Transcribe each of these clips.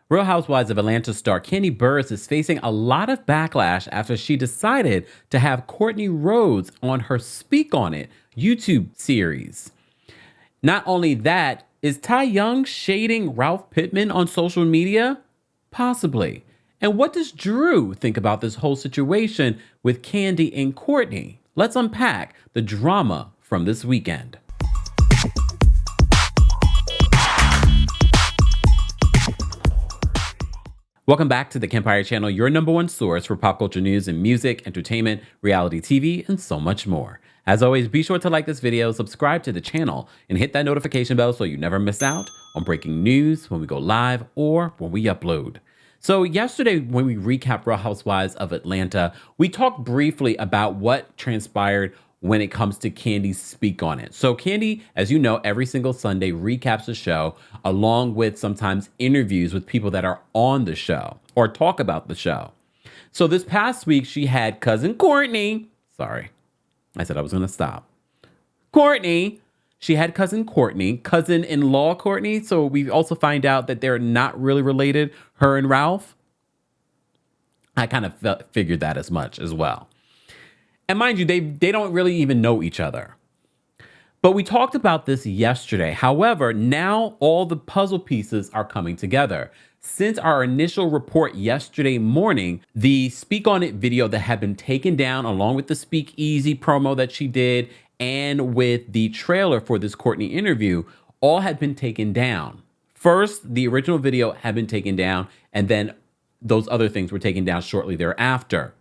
Real Housewives of Atlanta star Kandi Burruss is facing a lot of backlash after she decided to have Courtney Rhodes on her Speak On It YouTube series. Not only that, is Ty Young shading Ralph Pittman on social media? Possibly. And what does Drew think about this whole situation with Kandi and Courtney? Let's unpack the drama from this weekend. Welcome back to the Kempire channel, your number one source for pop culture news and music, entertainment, reality TV, and so much more. As always, be sure to like this video, subscribe to the channel, and hit that notification bell so you never miss out on breaking news when we go live or when we upload. So yesterday, when we recapped Real Housewives of Atlanta, we talked briefly about what transpired when it comes to Kandi's Speak On It. So Kandi, as you know, every single Sunday recaps the show along with sometimes interviews with people that are on the show or talk about the show. So this past week, she had cousin Courtney. Sorry, I said I was going to stop. Courtney. She had cousin Courtney, cousin-in-law Courtney. So we also find out that they're not really related, her and Ralph. I kind of figured that as much as well. And mind you, they don't really even know each other. But we talked about this yesterday. However, now all the puzzle pieces are coming together. Since our initial report yesterday morning, the Speak On It video that had been taken down along with the Speak Easy promo that she did and with the trailer for this Courtney interview, all had been taken down. First, the original video had been taken down, and then those other things were taken down shortly thereafter.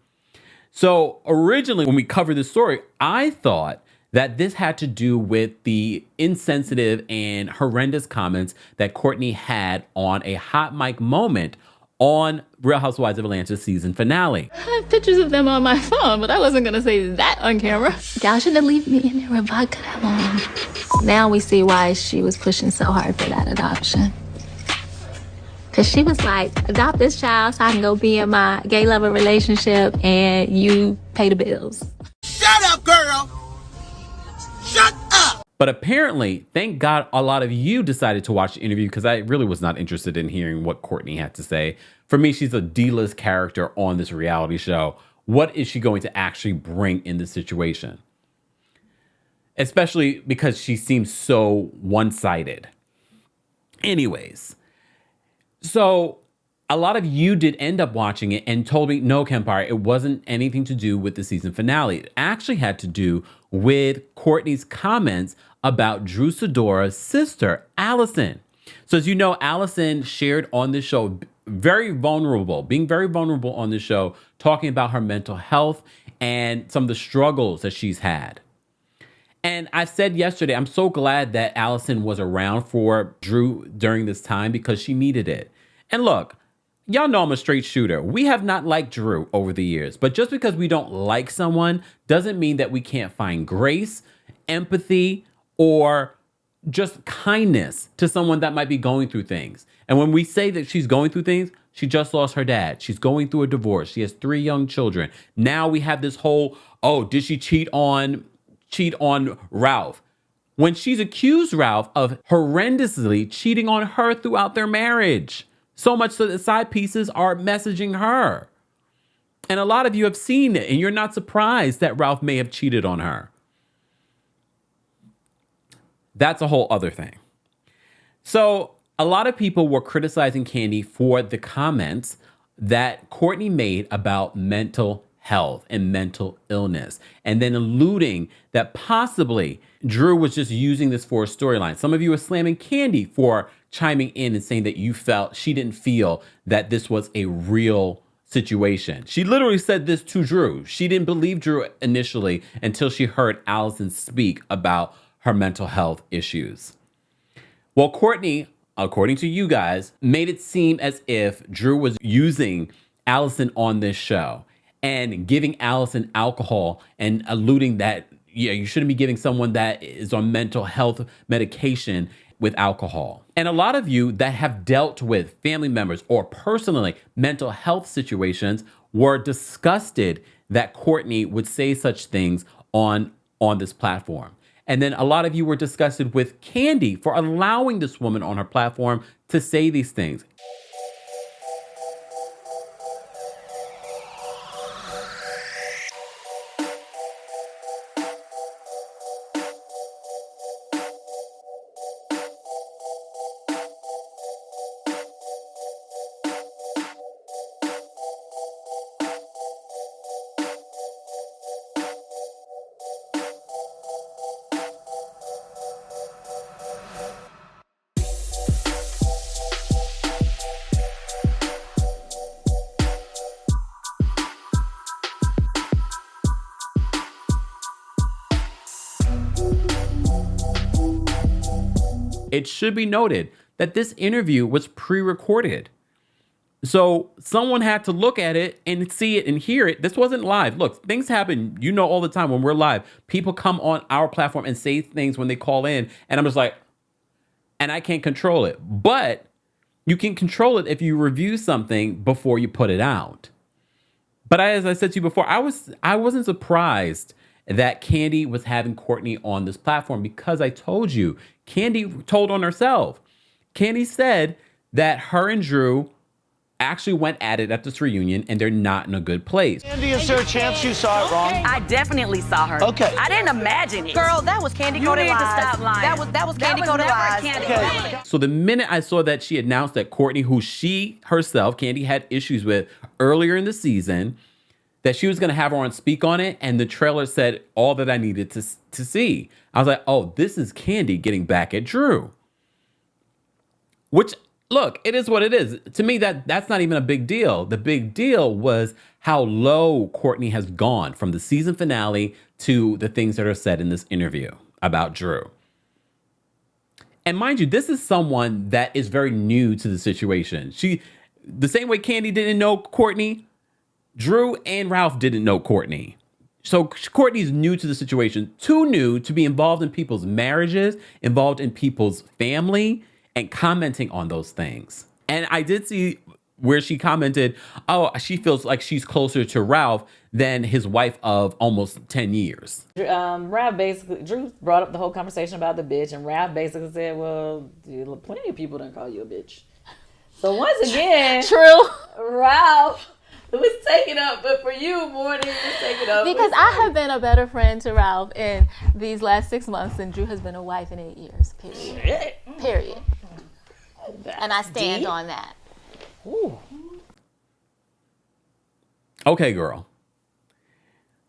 So originally, when we covered this story, I thought that this had to do with the insensitive and horrendous comments that Courtney had on a hot mic moment on Real Housewives of Atlanta season finale. I have pictures of them on my phone, but I wasn't going to say that on camera. Y'all shouldn't have left me in there with vodka that long. Now we see why she was pushing so hard for that adoption. Because she was like, adopt this child so I can go be in my gay lover relationship and you pay the bills. Shut up, girl! Shut up! But apparently, thank God a lot of you decided to watch the interview because I really was not interested in hearing what Courtney had to say. For me, she's a D-list character on this reality show. What is she going to actually bring in this situation? Especially because she seems so one-sided. Anyways, so a lot of you did end up watching it and told me, no, Kempire, it wasn't anything to do with the season finale. It actually had to do with Courtney's comments about Drew Sidora's sister, Allison. So as you know, Allison shared on this show, being very vulnerable on the show, talking about her mental health and some of the struggles that she's had. And I said yesterday, I'm so glad that Allison was around for Drew during this time because she needed it. And look, y'all know I'm a straight shooter. We have not liked Drew over the years, but just because we don't like someone doesn't mean that we can't find grace, empathy, or just kindness to someone that might be going through things. And when we say that she's going through things, she just lost her dad. She's going through a divorce. She has 3 young children. Now we have this whole, oh, did she cheat on Ralph? When she's accused Ralph of horrendously cheating on her throughout their marriage. So much so that side pieces are messaging her. And a lot of you have seen it, and you're not surprised that Ralph may have cheated on her. That's a whole other thing. So a lot of people were criticizing Kandi for the comments that Courtney made about mental health and mental illness, and then alluding that possibly Drew was just using this for a storyline. Some of you are slamming Kandi for chiming in and saying that she didn't feel that this was a real situation. She literally said this to Drew. She didn't believe Drew initially until she heard Allison speak about her mental health issues. Well, Courtney, according to you guys, made it seem as if Drew was using Allison on this show and giving Allison alcohol and alluding that, yeah, you shouldn't be giving someone that is on mental health medication with alcohol. And a lot of you that have dealt with family members or personally mental health situations were disgusted that Courtney would say such things on this platform. And then a lot of you were disgusted with Kandi for allowing this woman on her platform to say these things. it should be noted that this interview was pre-recorded. So someone had to look at it and see it and hear it. This wasn't live. Look, things happen, all the time when we're live. People come on our platform and say things when they call in, and I'm just like, and I can't control it. But you can control it if you review something before you put it out. But as I said to you before, I wasn't surprised that Kandi was having Courtney on this platform, because I told you, Kandi told on herself. Kandi said that her and Drew actually went at it at this reunion, and they're not in a good place. Kandi, is there a chance you saw it wrong? I definitely saw her. Okay. I didn't imagine it. Girl, that was Kandi coded lies. You need to stop lying. That was Kandi coded lies. Okay. So the minute I saw that she announced that Courtney, who she herself, Kandi, had issues with earlier in the season, that she was going to have her on speak on it, and the trailer said all that I needed to see. I was like, oh, this is Kandi getting back at Drew. Which, look, it is what it is. To me, that's not even a big deal. The big deal was how low Courtney has gone from the season finale to the things that are said in this interview about Drew. And mind you, this is someone that is very new to the situation. The same way Kandi didn't know Courtney, Drew and Ralph didn't know Courtney. So Courtney's new to the situation, too new to be involved in people's marriages, involved in people's family, and commenting on those things. And I did see where she commented, oh, she feels like she's closer to Ralph than his wife of almost 10 years. Ralph basically, Drew brought up the whole conversation about the bitch, and Ralph basically said, well, plenty of people done call you a bitch. So once again, True. Ralph was taken up, but for you more than he was taken up. Because I have been a better friend to Ralph in these last 6 months than Drew has been a wife in 8 years. Period. And I stand on that. Ooh. Okay, girl.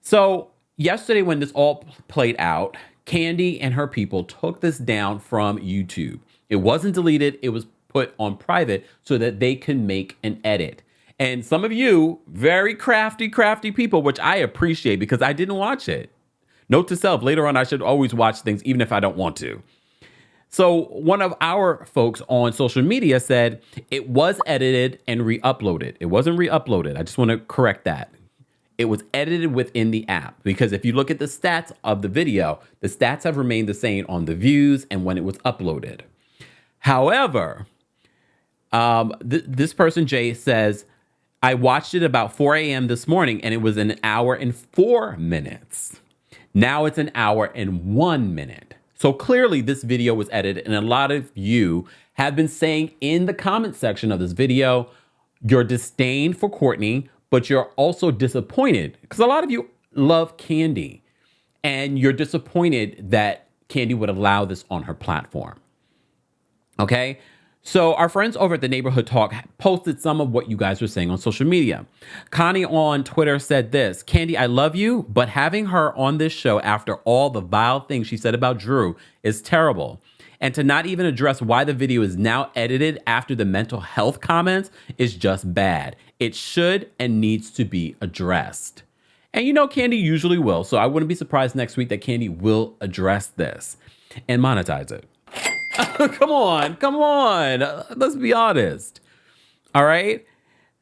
So yesterday when this all played out, Kandi and her people took this down from YouTube. It wasn't deleted. It was put on private so that they can make an edit. And some of you, very crafty people, which I appreciate because I didn't watch it. Note to self, later on, I should always watch things even if I don't want to. So one of our folks on social media said it was edited and re-uploaded. It wasn't re-uploaded. I just want to correct that. It was edited within the app, because if you look at the stats of the video, the stats have remained the same on the views and when it was uploaded. However, this person, Jay, says, I watched it about 4 a.m. this morning and it was an hour and 4 minutes. Now it's an hour and 1 minute. So clearly this video was edited, and a lot of you have been saying in the comment section of this video, your disdain for Courtney, but you're also disappointed because a lot of you love Kandi and you're disappointed that Kandi would allow this on her platform. Okay. So our friends over at the Neighborhood Talk posted some of what you guys were saying on social media. Connie on Twitter said this: Kandi, I love you, but having her on this show after all the vile things she said about Drew is terrible. And to not even address why the video is now edited after the mental health comments is just bad. It should and needs to be addressed. And you know Kandi usually will, so I wouldn't be surprised next week that Kandi will address this and monetize it. Come on. Let's be honest. All right.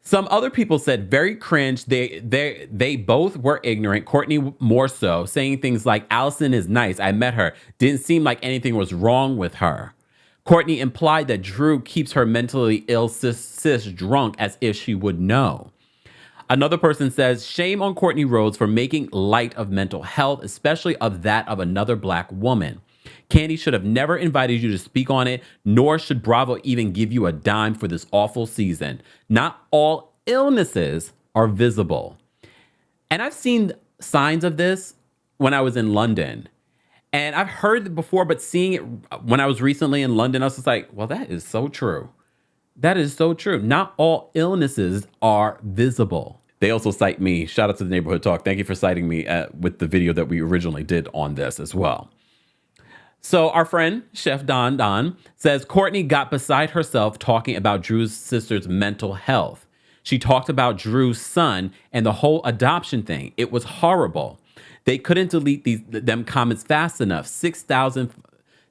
Some other people said very cringe. They both were ignorant. Courtney more so, saying things like, Allison is nice. I met her. Didn't seem like anything was wrong with her. Courtney implied that Drew keeps her mentally ill sis drunk as if she would know. Another person says, shame on Courtney Rhodes for making light of mental health, especially of that of another Black woman. Kandi should have never invited you to speak on it, nor should Bravo even give you a dime for this awful season. Not all illnesses are visible. And I've seen signs of this when I was in London. And I've heard it before, but seeing it when I was recently in London, I was just like, well, that is so true. That is so true. Not all illnesses are visible. They also cite me. Shout out to the Neighborhood Talk. Thank you for citing me with the video that we originally did on this as well. So our friend, Chef Don, says Courtney got beside herself talking about Drew's sister's mental health. She talked about Drew's son and the whole adoption thing. It was horrible. They couldn't delete them comments fast enough. 6,000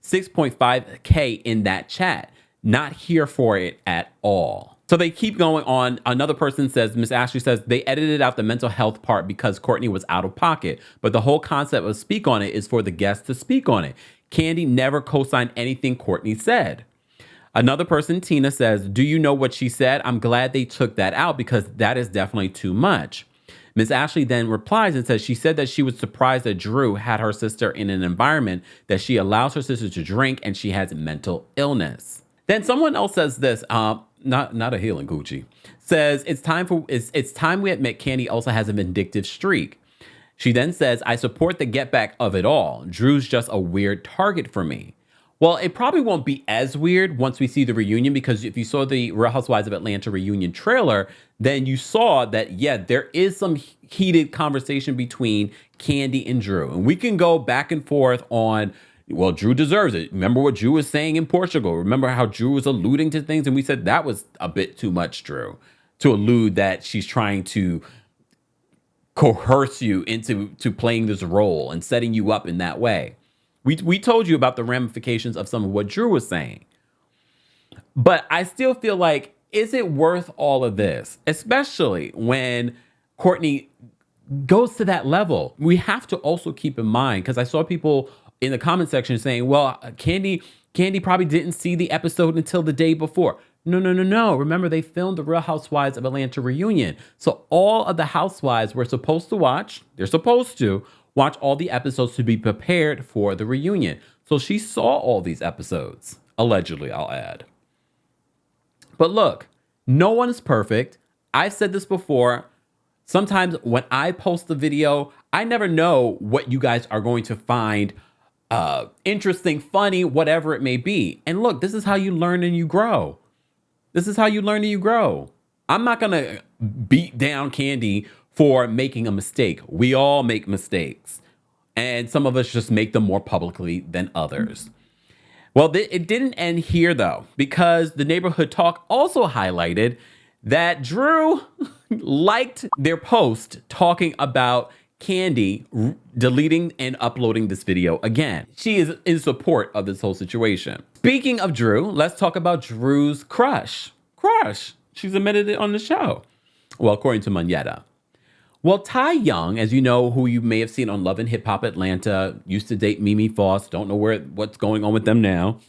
6.5K in that chat. Not here for it at all. So they keep going on. Another person says, Miss Ashley says, they edited out the mental health part because Courtney was out of pocket. But the whole concept of speak on it is for the guests to speak on it. Kandi never co-signed anything Courtney said. Another person, Tina, says, do you know what she said? I'm glad they took that out because that is definitely too much. Miss Ashley then replies and says she said that she was surprised that Drew had her sister in an environment that she allows her sister to drink and she has mental illness. Then someone else says this, not a healing Gucci, says it's time we admit Kandi also has a vindictive streak. She then says, I support the get back of it all. Drew's just a weird target for me. Well, it probably won't be as weird once we see the reunion, because if you saw the Real Housewives of Atlanta reunion trailer, then you saw that, yeah, there is some heated conversation between Kandi and Drew. And we can go back and forth on, well, Drew deserves it. Remember what Drew was saying in Portugal. Remember how Drew was alluding to things? And we said that was a bit too much, Drew, to allude that she's trying to coerce you into playing this role and setting you up in that way. We told you about the ramifications of some of what Drew was saying. But I still feel like, is it worth all of this? Especially when Courtney goes to that level. We have to also keep in mind, because I saw people in the comment section saying, well, Kandi probably didn't see the episode until the day before. No. Remember, they filmed the Real Housewives of Atlanta reunion. So all of the housewives were supposed to watch. They're supposed to watch all the episodes to be prepared for the reunion. So she saw all these episodes. Allegedly, I'll add. But look, no one is perfect. I've said this before. Sometimes when I post a video, I never know what you guys are going to find interesting, funny, whatever it may be. And look, this is how you learn and you grow. I'm not going to beat down Kandi for making a mistake. We all make mistakes. And some of us just make them more publicly than others. Well, it didn't end here, though, because the neighborhood talk also highlighted that Drew liked their post talking about Kandi deleting and uploading this video again. She is in support of this whole situation. Speaking of Drew, let's talk about Drew's crush. She's admitted it on the show. Well, according to Moneta. Well, Ty Young, as you know, who you may have seen on Love and Hip Hop Atlanta, used to date Mimi Foss. Don't know what's going on with them now.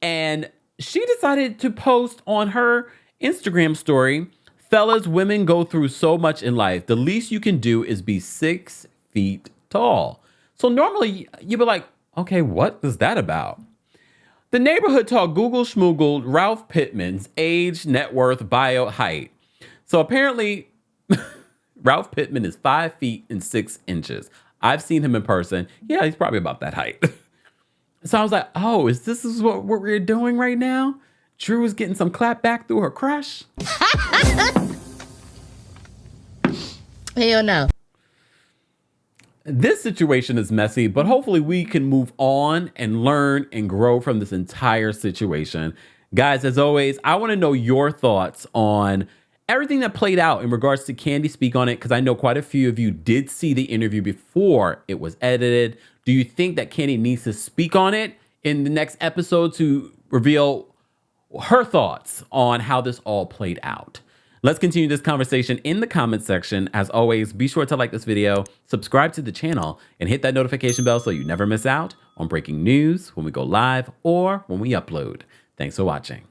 And she decided to post on her Instagram story, fellas, women go through so much in life. The least you can do is be 6 feet tall. So normally you'd be like, okay, what is that about? The neighborhood talk Google schmoogled Ralph Pittman's age, net worth, bio, height. So apparently Ralph Pittman is 5 feet and 6 inches. I've seen him in person. Yeah, he's probably about that height. So I was like, oh, this is what we're doing right now? Drew is getting some clap back through her crush? Hell no. This situation is messy, but hopefully we can move on and learn and grow from this entire situation. Guys, as always, I want to know your thoughts on everything that played out in regards to Kandi Speak on It, because I know quite a few of you did see the interview before it was edited. Do you think that Kandi needs to speak on it in the next episode to reveal her thoughts on how this all played out? Let's continue this conversation in the comment section. As always, be sure to like this video, subscribe to the channel, and hit that notification bell so you never miss out on breaking news when we go live or when we upload. Thanks for watching.